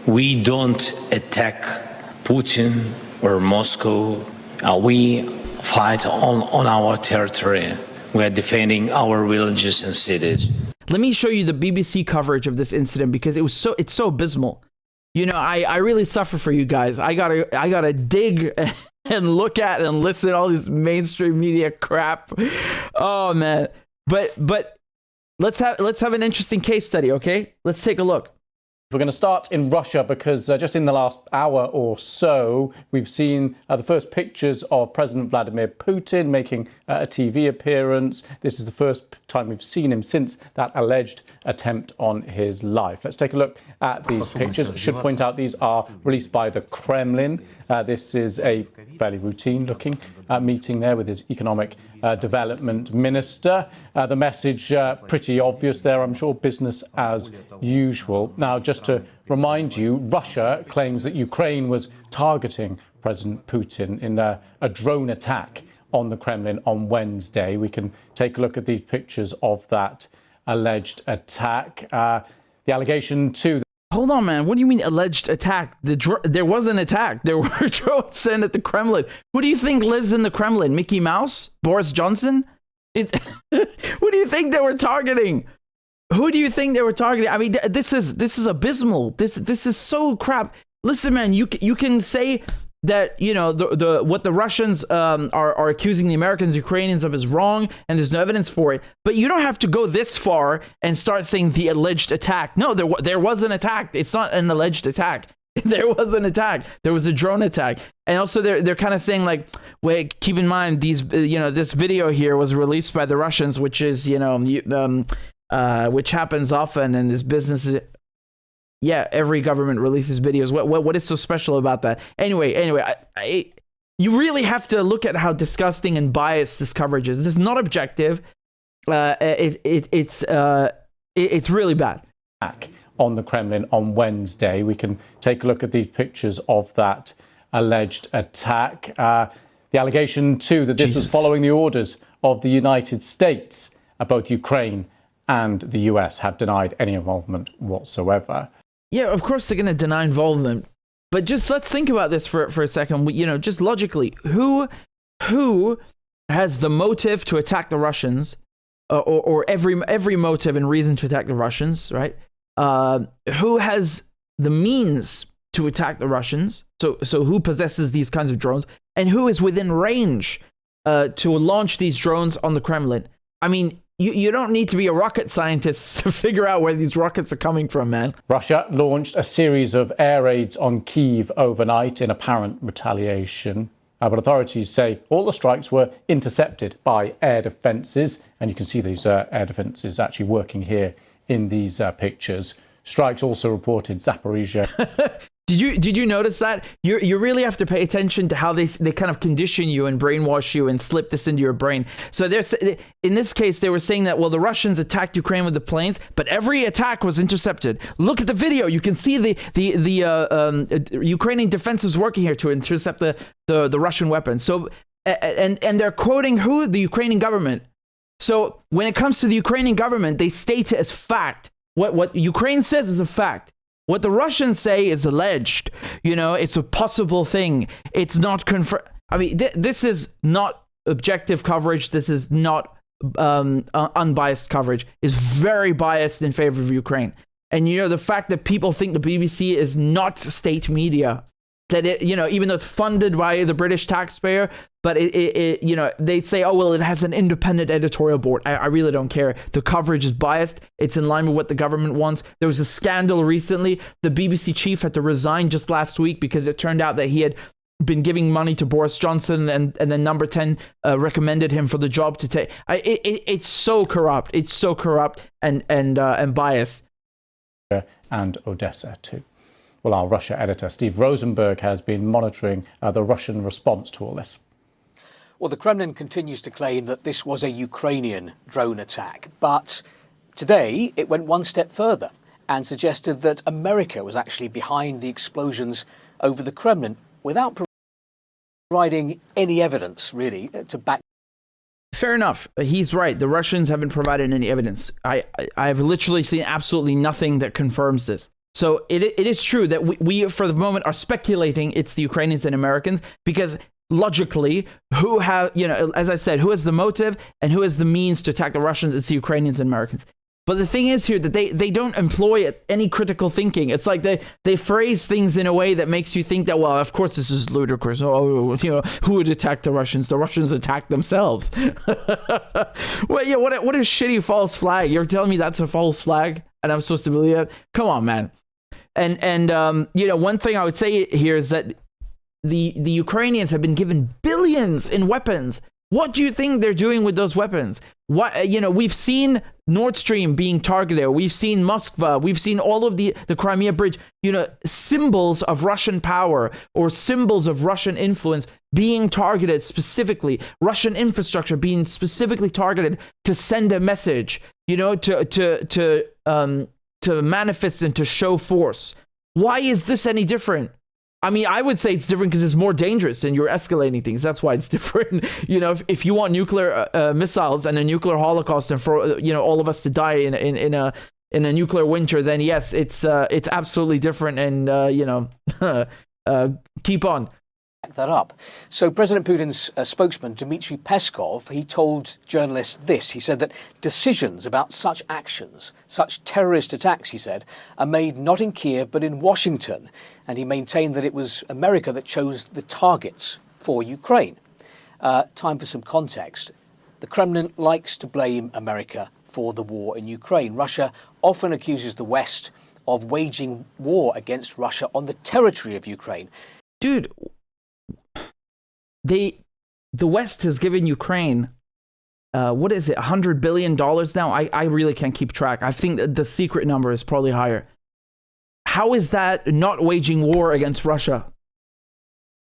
We don't attack Putin or Moscow. We fight on our territory. We are defending our villages and cities. Let me show you the BBC coverage of this incident because it's so abysmal. You know, I really suffer for you guys. I gotta dig and look at and listen to all this mainstream media crap. Oh man. But let's have an interesting case study, okay? Let's take a look. We're going to start in Russia because just in the last hour or so, we've seen the first pictures of President Vladimir Putin making a TV appearance. This is the first time we've seen him since that alleged attempt on his life. Let's take a look at these pictures. I should point out these are released by the Kremlin. This is a fairly routine-looking meeting there with his economic development minister. The message pretty obvious there, I'm sure, business as usual. Now, just to remind you, Russia claims that Ukraine was targeting President Putin in a drone attack on the Kremlin on Wednesday. We can take a look at these pictures of that alleged attack. The allegation too. Hold on, man. What do you mean alleged attack? There was an attack. There were drones sent at the Kremlin. Who do you think lives in the Kremlin? Mickey Mouse? Boris Johnson? Who do you think they were targeting? Who do you think they were targeting? I mean, this is abysmal. This is so crap. Listen, man, you can say that, you know, what the Russians are accusing the Americans, Ukrainians of is wrong, and there's no evidence for it. But you don't have to go this far and start saying the alleged attack. No, there was an attack. It's not an alleged attack. There was an attack. There was a drone attack. And also they're kind of saying like, wait, keep in mind these, you know, this video here was released by the Russians, which is, you know, which happens often in this business. Yeah, every government releases videos. What is so special about that? Anyway, you really have to look at how disgusting and biased this coverage is. This is not objective. It's really bad. On the Kremlin on Wednesday, we can take a look at these pictures of that alleged attack. The allegation too that this was following the orders of the United States. Both Ukraine and the US have denied any involvement whatsoever. Yeah, of course they're going to deny involvement. But just let's think about this for a second. You know, just logically, who has the motive to attack the Russians, or every motive and reason to attack the Russians, right? Who has the means to attack the Russians? So who possesses these kinds of drones, and who is within range to launch these drones on the Kremlin? I mean, you don't need to be a rocket scientist to figure out where these rockets are coming from, man. Russia launched a series of air raids on Kyiv overnight in apparent retaliation. But authorities say all the strikes were intercepted by air defences. And you can see these air defences actually working here in these pictures. Strikes also reported Zaporizhia. Did you notice that? You really have to pay attention to how they kind of condition you and brainwash you and slip this into your brain. So in this case, they were saying that, well, the Russians attacked Ukraine with the planes, but every attack was intercepted. Look at the video. You can see the Ukrainian defenses working here to intercept the Russian weapons. So and they're quoting who? The Ukrainian government. So when it comes to the Ukrainian government, they state it as fact. What Ukraine says is a fact. What the Russians say is alleged. You know, it's a possible thing. It's not confirmed. I mean, this is not objective coverage. This is not unbiased coverage. It's very biased in favor of Ukraine. And, you know, the fact that people think the BBC is not state media, that it, you know, even though it's funded by the British taxpayer, but it you know, they say, oh, well, it has an independent editorial board. I really don't care. The coverage is biased. It's in line with what the government wants. There was a scandal recently. The BBC chief had to resign just last week because it turned out that he had been giving money to Boris Johnson, and then Number 10 recommended him for the job to take. It's so corrupt. It's so corrupt and biased. And Odessa too. Well, our Russia editor, Steve Rosenberg, has been monitoring the Russian response to all this. Well, the Kremlin continues to claim that this was a Ukrainian drone attack. But today it went one step further and suggested that America was actually behind the explosions over the Kremlin without providing any evidence, really, to back. Fair enough. He's right. The Russians haven't provided any evidence. I've literally seen absolutely nothing that confirms this. So it is true that we for the moment are speculating it's the Ukrainians and Americans, because logically, who have, as I said, who has the motive and who has the means to attack the Russians? It's the Ukrainians and Americans. But the thing is here that they don't employ any critical thinking. It's like they phrase things in a way that makes you think that, well, of course this is ludicrous. Oh, who would attack the Russians? The Russians attack themselves. Well, yeah, what a shitty false flag. You're telling me that's a false flag and I'm supposed to believe it? Come on, man. And one thing I would say here is that the Ukrainians have been given billions in weapons. What do you think they're doing with those weapons? We've seen Nord Stream being targeted. We've seen Moskva. We've seen all of the Crimea Bridge, symbols of Russian power or symbols of Russian influence being targeted specifically, Russian infrastructure being specifically targeted to send a message, to manifest and to show force. Why is this any different? I mean, I would say it's different because it's more dangerous and you're escalating things. That's why it's different. If you want nuclear missiles and a nuclear holocaust and for all of us to die in a nuclear winter, then yes, it's absolutely different. And keep on. That up. So President Putin's spokesman, Dmitry Peskov, he told journalists this. He said that decisions about such actions, such terrorist attacks, he said, are made not in Kiev but in Washington. And he maintained that it was America that chose the targets for Ukraine. Time for some context. The Kremlin likes to blame America for the war in Ukraine. Russia often accuses the West of waging war against Russia on the territory of Ukraine. Dude, the West has given Ukraine, what is it, $100 billion now? I really can't keep track. I think that the secret number is probably higher. How is that not waging war against Russia?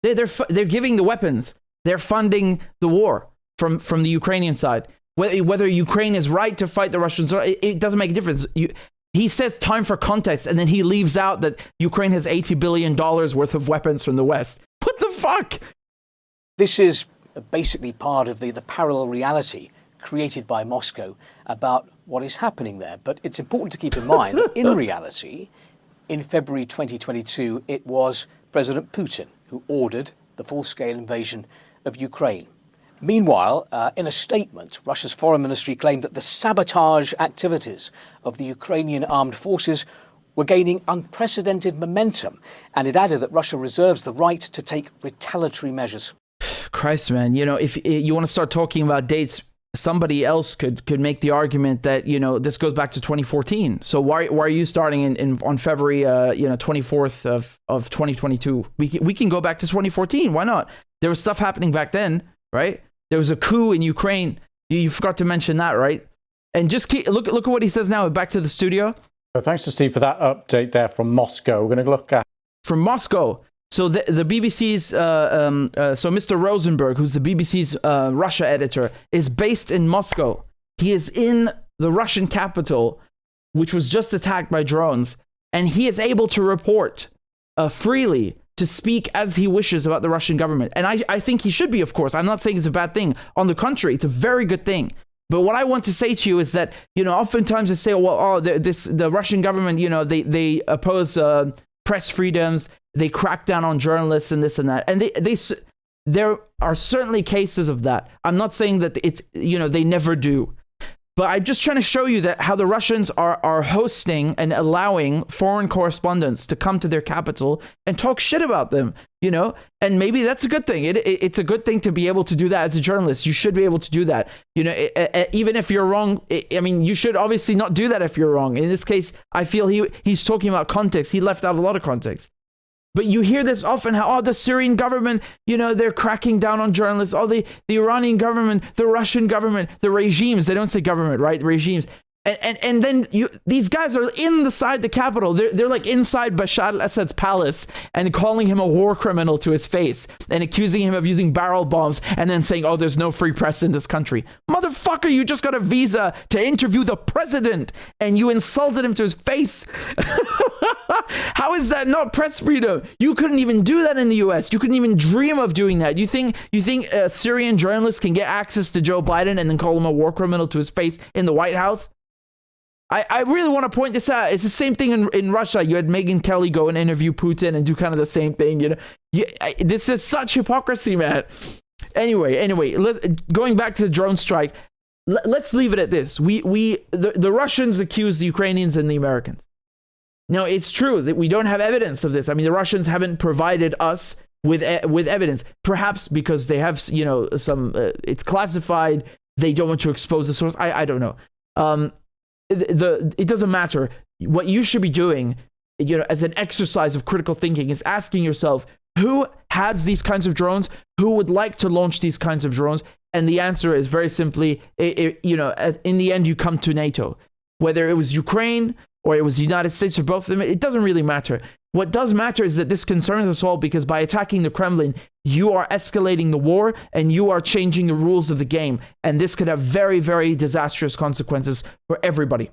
They're giving the weapons. They're funding the war from the Ukrainian side. Whether Ukraine is right to fight the Russians, it doesn't make a difference. He says time for context, and then he leaves out that Ukraine has $80 billion worth of weapons from the West. What the fuck? This is basically part of the parallel reality created by Moscow about what is happening there. But it's important to keep in mind that in reality, in February 2022, it was President Putin who ordered the full-scale invasion of Ukraine. Meanwhile, in a statement, Russia's foreign ministry claimed that the sabotage activities of the Ukrainian armed forces were gaining unprecedented momentum, and it added that Russia reserves the right to take retaliatory measures. Christ, man, if you want to start talking about dates, somebody else could make the argument that, this goes back to 2014. So why are you starting on February 24th of 2022? We can go back to 2014. Why not? There was stuff happening back then, right? There was a coup in Ukraine. You forgot to mention that, right? And just look at what he says now. Back to the studio. Thanks to Steve for that update there from Moscow. We're going to look at from Moscow. So the BBC's, so Mr. Rosenberg, who's the BBC's Russia editor, is based in Moscow. He is in the Russian capital, which was just attacked by drones, and he is able to report freely, to speak as he wishes about the Russian government. And I think he should be, of course. I'm not saying it's a bad thing. On the contrary, it's a very good thing. But what I want to say to you is that, oftentimes they say, the Russian government, they oppose press freedoms, they crack down on journalists and this and that. And there are certainly cases of that. I'm not saying that it's, they never do. But I'm just trying to show you that how the Russians are hosting and allowing foreign correspondents to come to their capital and talk shit about them, and maybe that's a good thing. It's a good thing to be able to do that as a journalist. You should be able to do that, even if you're wrong. I mean, you should obviously not do that if you're wrong. In this case, I feel he's talking about context. He left out a lot of context. But you hear this often, how, the Syrian government, they're cracking down on journalists. The Iranian government, the Russian government, the regimes. They don't say government, right? Regimes. And then these guys are inside the capital. They're like inside Bashar al-Assad's palace and calling him a war criminal to his face and accusing him of using barrel bombs and then saying, oh, there's no free press in this country. Motherfucker, you just got a visa to interview the president and you insulted him to his face. How is that not press freedom? You couldn't even do that in the US. You couldn't even dream of doing that. You think Syrian journalists can get access to Joe Biden and then call him a war criminal to his face in the White House? I really want to point this out. It's the same thing in Russia. You had Megyn Kelly go and interview Putin and do kind of the same thing. This is such hypocrisy, man. Anyway, going back to the drone strike, let's leave it at this. The Russians accuse the Ukrainians and the Americans. Now, it's true that we don't have evidence of this. I mean, the Russians haven't provided us with evidence, perhaps because they have, some, it's classified. They don't want to expose the source. I don't know. It doesn't matter. What you should be doing, as an exercise of critical thinking, is asking yourself, who has these kinds of drones? Who would like to launch these kinds of drones? And the answer is very simply, in the end, you come to NATO. Whether it was Ukraine or it was the United States or both of them, it doesn't really matter. What does matter is that this concerns us all, because by attacking the Kremlin, you are escalating the war and you are changing the rules of the game. And this could have very, very disastrous consequences for everybody.